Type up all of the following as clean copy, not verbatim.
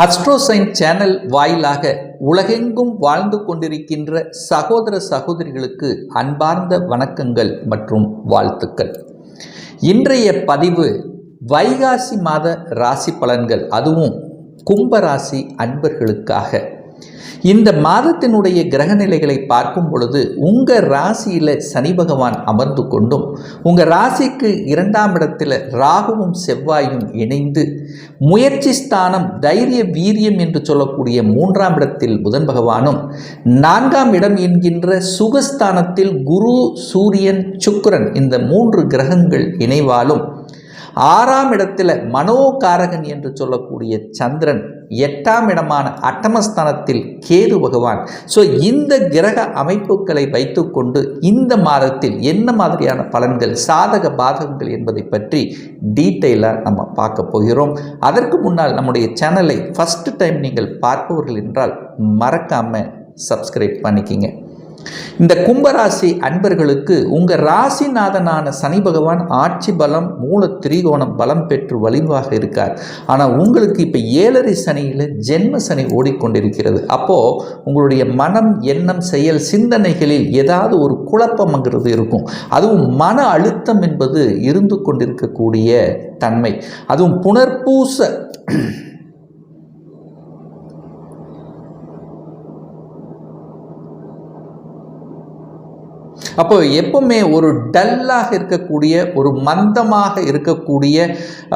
அஸ்ட்ரோசைன் channel வாயிலாக உலகெங்கும் வாழ்ந்து கொண்டிருக்கின்ற சகோதர சகோதரிகளுக்கு அன்பார்ந்த வணக்கங்கள் மற்றும் வாழ்த்துக்கள். இன்றைய பதிவு வைகாசி மாத ராசி பலன்கள், அதுவும் கும்பராசி அன்பர்களுக்காக. இந்த மாதத்தினுடைய கிரகநிலைகளை பார்க்கும் பொழுது உங்கள் ராசியில் சனி பகவான் அமர்ந்து கொண்டும் உங்கள் ராசிக்கு 2ஆம் இடத்தில் ராகுவும் செவ்வாயும் இணைந்து முயற்சி ஸ்தானம் தைரிய வீரியம் என்று சொல்லக்கூடிய 3ஆம் இடத்தில் புதன் பகவானும் 4ஆம் இடம் என்கின்ற சுகஸ்தானத்தில் குரு சூரியன் சுக்கிரன் இந்த 3 கிரகங்கள் இணைவாலும் 6ஆம் இடத்தில் மனோகாரகன் என்று சொல்லக்கூடிய சந்திரன் 8ஆம் இடமான அட்டமஸ்தானத்தில் கேது பகவான். ஸோ இந்த கிரக அமைப்புகளை வைத்துக்கொண்டு இந்த மாதத்தில் என்ன மாதிரியான பலன்கள், சாதக பாதகங்கள் என்பதை பற்றி டீட்டெயிலாக நம்ம பார்க்க போகிறோம். அதற்கு முன்னால் நம்முடைய சேனலை ஃபஸ்ட் டைம் நீங்கள் பார்ப்பவர்கள் என்றால் மறக்காமல் சப்ஸ்கிரைப் பண்ணிக்கிங்க. இந்த கும்பராசி அன்பர்களுக்கு உங்கள் ராசிநாதனான சனி பகவான் ஆட்சி பலம், மூல திரிகோணம் பலம் பெற்று வலிவாக இருக்கார். ஆனால் உங்களுக்கு இப்போ 7.5 சனியில் ஜென்ம சனி ஓடிக்கொண்டிருக்கிறது. அப்போது உங்களுடைய மனம், எண்ணம், செயல், சிந்தனைகளில் ஏதாவது ஒரு குழப்பம்ங்கிறது இருக்கும். அதுவும் மன அழுத்தம் என்பது இருந்து கொண்டிருக்கக்கூடிய தன்மை. அதுவும் புனர்பூச அப்போ எப்பவுமே ஒரு டல்லாக இருக்கக்கூடிய, ஒரு மந்தமாக இருக்கக்கூடிய,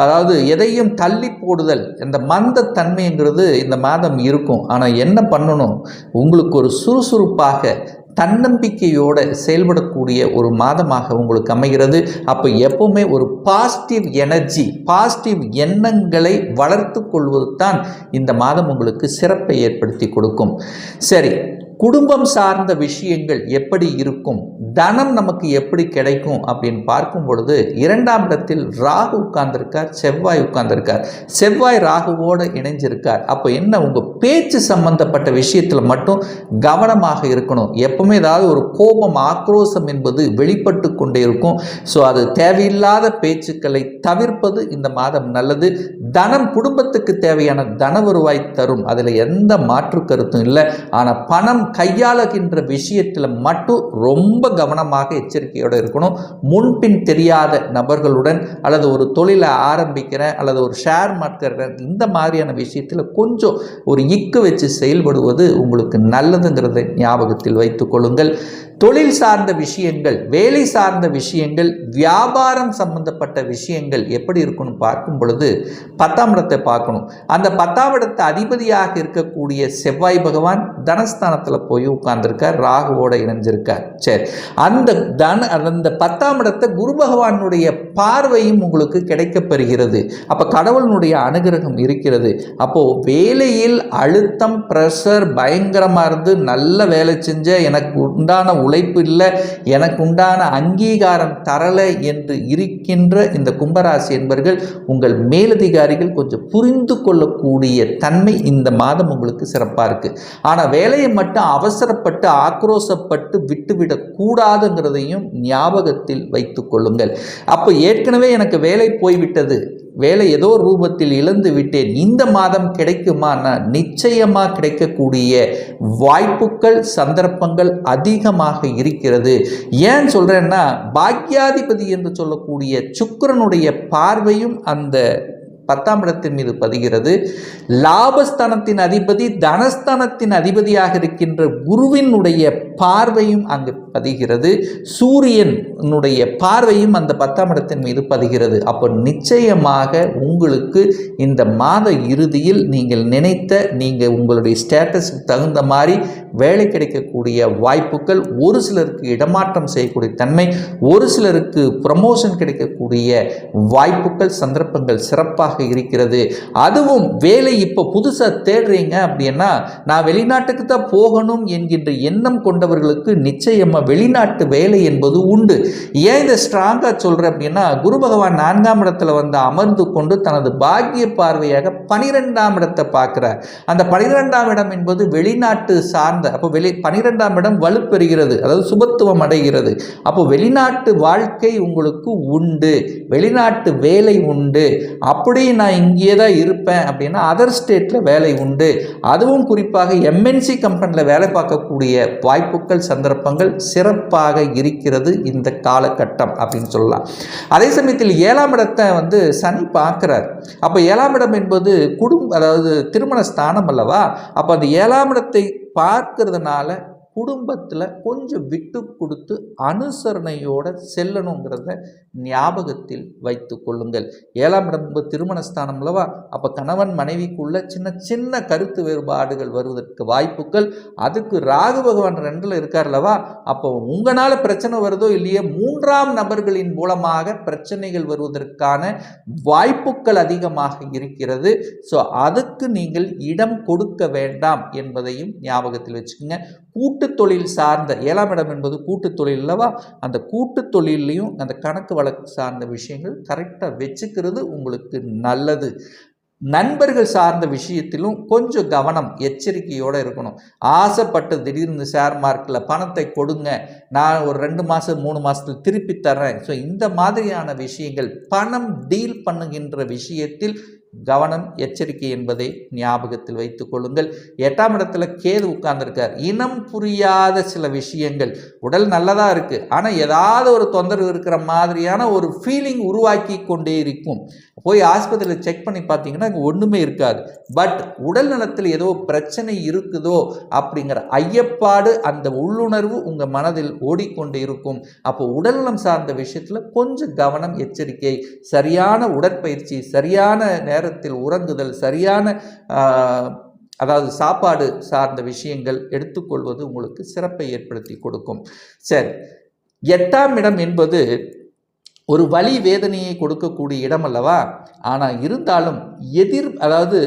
அதாவது எதையும் தள்ளி போடுதல், இந்த மந்த தன்மைங்கிறது இந்த மாதம் இருக்கும். ஆனால் என்ன பண்ணணும், உங்களுக்கு ஒரு சுறுசுறுப்பாக தன்னம்பிக்கையோடு செயல்படக்கூடிய ஒரு மாதமாக உங்களுக்கு அமைகிறது. அப்போ எப்பவுமே ஒரு பாசிட்டிவ் எனர்ஜி, பாசிட்டிவ் எண்ணங்களை வளர்த்து கொள்வது தான் இந்த மாதம் உங்களுக்கு சிறப்பை ஏற்படுத்தி கொடுக்கும். சரி, குடும்பம் சார்ந்த விஷயங்கள் எப்படி இருக்கும், தனம் நமக்கு எப்படி கிடைக்கும் அப்படின்னு பார்க்கும் பொழுது 2ஆம் இடத்தில் ராகு உட்கார்ந்திருக்கார், செவ்வாய் உட்கார்ந்திருக்கார். செவ்வாய் ராகுவோடு இணைஞ்சிருக்கார். அப்போ என்ன, உங்கள் பேச்சு சம்பந்தப்பட்ட விஷயத்தில் மட்டும் கவனமாக இருக்கணும். எப்பவுமே ஏதாவது ஒரு கோபம், ஆக்ரோஷம் என்பது வெளிப்பட்டு கொண்டே இருக்கும். ஸோ அது தேவையில்லாத பேச்சுக்களை தவிர்ப்பது இந்த மாதம் நல்லது. தனம் குடும்பத்துக்கு தேவையான தன வருவாய் தரும், அதில் எந்த மாற்று கருத்தும் இல்லை. ஆனால் பணம் கையாளுகின்ற விஷயத்தில் மட்டும் ரொம்ப கவனமாக எச்சரிக்கையோடு இருக்கணும். முன்பின் தெரியாத நபர்களுடன் அல்லது ஒரு தொழிலை ஆரம்பிக்கிறேன் அல்லது ஒரு ஷேர் மார்க்கெட் இந்த மாதிரியான விஷயத்தில் கொஞ்சம் ஒரு இக்கு வச்சு செயல்படுவது உங்களுக்கு நல்லதுங்கிறதை ஞாபகத்தில் வைத்துக் கொள்ளுங்கள். தொழில் சார்ந்த விஷயங்கள், வேலை சார்ந்த விஷயங்கள், வியாபாரம் சம்பந்தப்பட்ட விஷயங்கள் எப்படி இருக்குன்னு பார்க்கும் பொழுது 10ஆம் இடத்தை பார்க்கணும். அந்த 10ஆம் இடத்தை அதிபதியாக இருக்கக்கூடிய செவ்வாய் பகவான் தனஸ்தானத்தில் போய் உட்கார்ந்துருக்கார், ராகுவோடு இணைஞ்சிருக்கார். சரி, அந்த 10ஆம் இடத்தை குரு பகவானுடைய பார்வையும் உங்களுக்கு கிடைக்கப்பெறுகிறது. அப்போ கடவுளினுடைய அனுகிரகம் இருக்கிறது. அப்போது வேலையில் அழுத்தம், ப்ரெஷர் பயங்கரமாக இருந்து நல்ல வேலை செஞ்ச, எனக்கு உண்டான உழைப்பு இல்லை, எனக்கு உண்டான அங்கீகாரம் தரலை என்று இருக்கின்ற இந்த கும்பராசி என்பர்கள், உங்கள் மேலதிகாரிகள் கொஞ்சம் புரிந்து கொள்ளக்கூடிய தன்மை இந்த மாதம் உங்களுக்கு சிறப்பாக இருக்குது. ஆனால் வேலையை மட்டும் அவசரப்பட்டு ஆக்ரோஷப்பட்டு விட்டுவிடக் கூடாதுங்கிறதையும் ஞாபகத்தில் வைத்துக் கொள்ளுங்கள். அப்போ ஏற்கனவே எனக்கு வேலை போய்விட்டது, வேலை ஏதோ ரூபத்தில் இழந்து விட்டேன், இந்த மாதம் கிடைக்குமானா நிச்சயமாக கிடைக்கக்கூடிய வாய்ப்புகள், சந்தர்ப்பங்கள் அதிகமாக இருக்கிறது. ஏன் சொல்கிறேன்னா, பாக்யாதிபதி என்று சொல்லக்கூடிய சுக்கிரனுடைய பார்வையும் அந்த 10ஆம் இடத்தின் மீது பதிகிறது. லாபஸ்தானத்தின் அதிபதி, தனஸ்தானத்தின் அதிபதியாக இருக்கின்ற குருவினுடைய பார்வையும் அங்கு பதிகிறது. சூரியனுடைய பார்வையும் அந்த 10ஆம் இடத்தின் மீது பதிகிறது. அப்போ நிச்சயமாக உங்களுக்கு இந்த மாத இறுதியில் நீங்கள் நினைத்த, நீங்கள் உங்களுடைய ஸ்டேட்டஸுக்கு தகுந்த மாதிரி வேலை கிடைக்கக்கூடிய வாய்ப்புகள், ஒரு சிலருக்கு இடமாற்றம் செய்யக்கூடிய தன்மை, ஒரு சிலருக்கு ப்ரமோஷன் கிடைக்கக்கூடிய வாய்ப்புகள், சந்தர்ப்பங்கள் சிறப்பாக இருக்கிறது. அதுவும் வேலை இப்போ புதுசாக தேடுறீங்க அப்படின்னா, நான் வெளிநாட்டுக்கு தான் போகணும் என்கின்ற எண்ணம் கொண்டவர்களுக்கு நிச்சயமாக வெளிநாட்டு வேலை என்பது உண்டு. ஏன் இதை ஸ்ட்ராங்காக சொல்கிறேன் அப்படின்னா, குரு பகவான் 4ஆம் இடத்துல வந்து அமர்ந்து கொண்டு தனது பாக்கிய பார்வையாக 12ஆம் இடத்தை பார்க்கிறார். அந்த 12ஆம் இடம் என்பது வெளிநாட்டு சார்ந்த, அப்போ 12ஆம் இடம் வலுப்பெறுகிறது, அதாவது சுபத்துவம் அடைகிறது. அப்போ வெளிநாட்டு வாழ்க்கை உங்களுக்கு உண்டு, வெளிநாட்டு வேலை உண்டு. அப்படி நான் இங்கே தான் இருப்பேன் அப்படின்னா அதர் ஸ்டேட்டில் வேலை உண்டு. அதுவும் குறிப்பாக எம்என்சி கம்பெனியில் வேலை பார்க்கக்கூடிய வாய்ப்புகள் சந்தர்ப்பங்கள் சிறப்பாக இருக்கிறது இந்த காலகட்டம் அப்படின்னு சொல்லலாம். அதே சமயத்தில் 7ஆம் இடத்தை வந்து சனி பார்க்கிறார். அப்போ 7ஆம் இடம் என்பது அதாவது திருமண ஸ்தானம் அல்லவா. அப்போ அந்த 7ஆம் இடத்தை பார்க்கறதுனால குடும்பத்தில் கொஞ்சம் விட்டு கொடுத்து அனுசரணையோடு செல்லணுங்கிறத ஞாபகத்தில் வைத்து கொள்ளுங்கள். 7ஆம் இடம் திருமண ஸ்தானம் அல்லவா. அப்போ கணவன் மனைவிக்குள்ள சின்ன சின்ன கருத்து வேறுபாடுகள் வருவதற்கு வாய்ப்புகள். அதுக்கு ராகு பகவான் 2ல் இருக்கார் அல்லவா. அப்போ உங்களால் பிரச்சனை வருதோ இல்லையே, 3ஆம் நபர்களின் மூலமாக பிரச்சனைகள் வருவதற்கான வாய்ப்புகள் அதிகமாக இருக்கிறது. ஸோ அதுக்கு நீங்கள் இடம் கொடுக்க வேண்டாம் என்பதையும் ஞாபகத்தில் வச்சுக்கோங்க. கூட்டு தொழில் சார்ந்த 7ஆம் இடம் என்பது கூட்டு தொழில் அல்லவா. அந்த கூட்டு தொழிலையும் அந்த கணக்கு வழக்கு சார்ந்த விஷயங்கள் கரெக்டாக வச்சுக்கிறது உங்களுக்கு நல்லது. நண்பர்கள் சார்ந்த விஷயத்திலும் கொஞ்சம் கவனம் எச்சரிக்கையோடு இருக்கணும். ஆசைப்பட்டு திடீர்னு ஷேர் மார்க்கெட்டில் பணத்தை கொடுங்க, நான் ஒரு 2 மாதம் 3 மாதத்தில் திருப்பி தர்றேன். ஸோ இந்த மாதிரியான விஷயங்கள், பணம் டீல் பண்ணுகின்ற விஷயத்தில் கவனம் எச்சரிக்கை என்பதை ஞாபகத்தில் வைத்துக் கொள்ளுங்கள். 8ஆம் இடத்துல கேது உட்கார்ந்துருக்கார். இனம் புரியாத சில விஷயங்கள், உடல் நல்லதாக இருக்குது ஆனால் ஏதாவது ஒரு தொந்தரவு இருக்கிற மாதிரியான ஒரு ஃபீலிங் உருவாக்கி கொண்டே இருக்கும். போய் ஆஸ்பத்திரியில் செக் பண்ணி பார்த்தீங்கன்னா அங்கே ஒன்றுமே இருக்காது. பட் உடல் நலத்தில் ஏதோ பிரச்சனை இருக்குதோ அப்படிங்கிற ஐயப்பாடு, அந்த உள்ளுணர்வு உங்கள் மனதில் ஓடிக்கொண்டே இருக்கும். அப்போ உடல்நலம் சார்ந்த விஷயத்தில் கொஞ்சம் கவனம் எச்சரிக்கை. சரியான உடற்பயிற்சி, சரியான நேரத்தில் உறங்குதல், சரியான அதாவது சாப்பாடு சார்ந்த விஷயங்கள் எடுத்துக்கொள்வது உங்களுக்கு சிறப்பை ஏற்படுத்தி கொடுக்கும். சரி, 8ஆம் இடம் என்பது ஒரு வலி வேதனையை கொடுக்கக்கூடிய இடம் அல்லவா. ஆனால் இருந்தாலும் அதாவது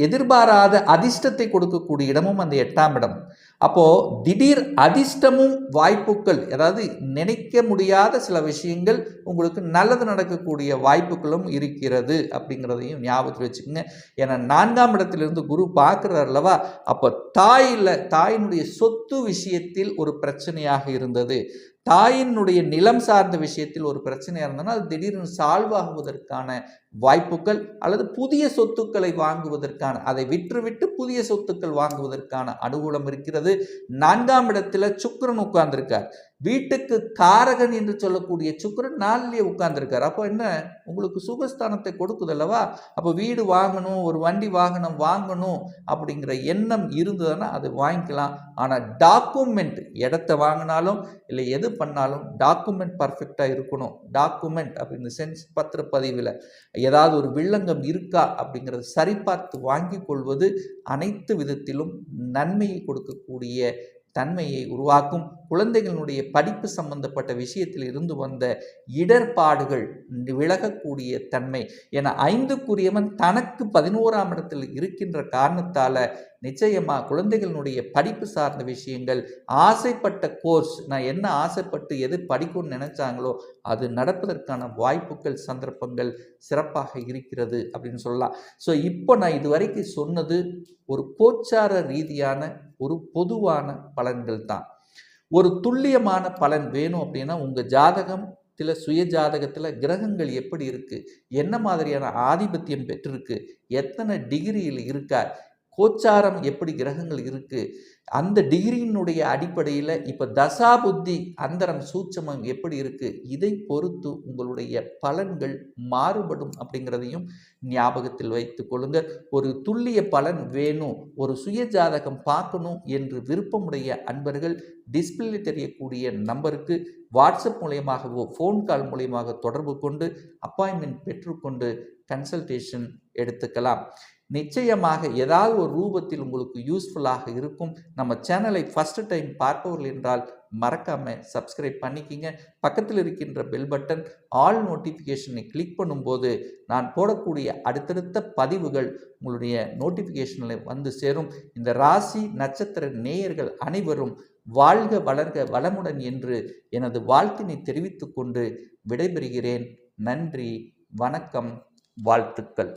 எதிர்பாராத அதிர்ஷ்டத்தை கொடுக்கக்கூடிய இடமும் அந்த 8ஆம் இடம். அப்போது திடீர் அதிர்ஷ்டமும் வாய்ப்புகள், அதாவது நினைக்க முடியாத சில விஷயங்கள் உங்களுக்கு நல்லது நடக்கக்கூடிய வாய்ப்புகளும் இருக்கிறது அப்படிங்கிறதையும் ஞாபகத்தில் வச்சுக்கோங்க. ஏன்னா 4ஆம் இடத்திலிருந்து குரு பார்க்குறார் அல்லவா. அப்போ தாயினுடைய சொத்து விஷயத்தில் ஒரு பிரச்சனையாக இருந்தது, தாயினுடைய நிலம் சார்ந்த விஷயத்தில் ஒரு பிரச்சனையாக இருந்ததுன்னா அது திடீர்னு சால்வ் ஆகுவதற்கான வாய்ப்புகள், அல்லது புதிய சொத்துக்களை வாங்குவதற்கான, அதை விற்றுவிட்டு புதிய சொத்துக்கள் வாங்குவதற்கான அனுகூலம் இருக்கிறது. 4ஆம் இடத்துல சுக்கிரன் உட்கார்ந்திருக்கார். வீட்டுக்கு காரகன் என்று சொல்லக்கூடிய சுக்கிரன் 4லேயே உட்கார்ந்திருக்கார். அப்போ என்ன, உங்களுக்கு சுகஸ்தானத்தை கொடுக்குது அல்லவா. அப்போ வீடு வாங்கணும், ஒரு வண்டி வாகனம் வாங்கணும் அப்படிங்கிற எண்ணம் இருந்ததுன்னா அது வாங்கிக்கலாம். ஆனால் டாக்குமெண்ட், இடத்த வாங்கினாலும் இல்லை எது பண்ணாலும் டாக்குமெண்ட் பர்ஃபெக்டாக இருக்கணும். டாக்குமெண்ட் அப்படின்னு சென்ஸ் பத்திரப்பதிவில் ஏதாவது ஒரு வில்லங்கம் இருக்கா அப்படிங்கிறத சரிபார்த்து வாங்கி கொள்வது அனைத்து விதத்திலும் நன்மையை கொடுக்கக்கூடிய தன்மையை உருவாக்கும். குழந்தைகளுடைய படிப்பு சம்பந்தப்பட்ட விஷயத்தில் இருந்து வந்த இடர்பாடுகள் விலகக்கூடிய தன்மை. என 5க்குரியவன் தனக்கு 11ஆம் இடத்தில் இருக்கின்ற காரணத்தால் நிச்சயமாக குழந்தைகளுடைய படிப்பு சார்ந்த விஷயங்கள், ஆசைப்பட்ட கோர்ஸ், நான் என்ன ஆசைப்பட்டு எது படிக்கணும்னு நினைச்சாங்களோ அது நடப்பதற்கான வாய்ப்புகள் சந்தர்ப்பங்கள் சிறப்பாக இருக்கிறது அப்படின்னு சொல்லலாம். ஸோ இப்போ நான் இதுவரைக்கும் சொன்னது ஒரு கோச்சார ரீதியான ஒரு பொதுவான பலன்கள் தான். ஒரு துல்லியமான பலன் வேணும் அப்படின்னா உங்கள் ஜாதகத்தில், சுய ஜாதகத்தில் கிரகங்கள் எப்படி இருக்குது, என்ன மாதிரியான ஆதிபத்தியம் பெற்றிருக்கு, எத்தனை டிகிரியில் இருக்கார், கோச்சாரம் எப்படி கிரகங்கள் இருக்குது, அந்த டிகிரியினுடைய அடிப்படையில் இப்போ தசா புத்தி அந்தரம் சூட்சமம் எப்படி இருக்குது, இதை பொறுத்து உங்களுடைய பலன்கள் மாறுபடும் அப்படிங்கிறதையும் ஞாபகத்தில் வைத்து கொள்ளுங்கள். ஒரு துல்லிய பலன் வேணும், ஒரு சுய ஜாதகம் பார்க்கணும் என்று விருப்பமுடைய அன்பர்கள் டிஸ்பிளே தெரியக்கூடிய நம்பருக்கு வாட்ஸ்அப் மூலயமாகவோ ஃபோன் கால் மூலயமாக தொடர்பு கொண்டு அப்பாயின்மெண்ட் பெற்றுக்கொண்டு கன்சல்டேஷன் எடுத்துக்கலாம். நிச்சயமாக ஏதாவது ஒரு ரூபத்தில் உங்களுக்கு யூஸ்ஃபுல்லாக இருக்கும். நம்ம சேனலை ஃபஸ்ட்டு டைம் பார்ப்பவர்கள் என்றால் மறக்காமல் சப்ஸ்கிரைப் பண்ணிக்கிங்க. பக்கத்தில் இருக்கின்ற பெல் பட்டன் ஆல் நோட்டிஃபிகேஷனை கிளிக் பண்ணும்போது நான் போடக்கூடிய அடுத்தடுத்த பதிவுகள் உங்களுடைய நோட்டிஃபிகேஷனில் வந்து சேரும். இந்த ராசி நட்சத்திர நேயர்கள் அனைவரும் வாழ்க வளர்க வளமுடன் என்று எனது வாழ்த்தினை தெரிவித்துக் கொண்டு விடைபெறுகிறேன். நன்றி, வணக்கம், வாழ்த்துக்கள்.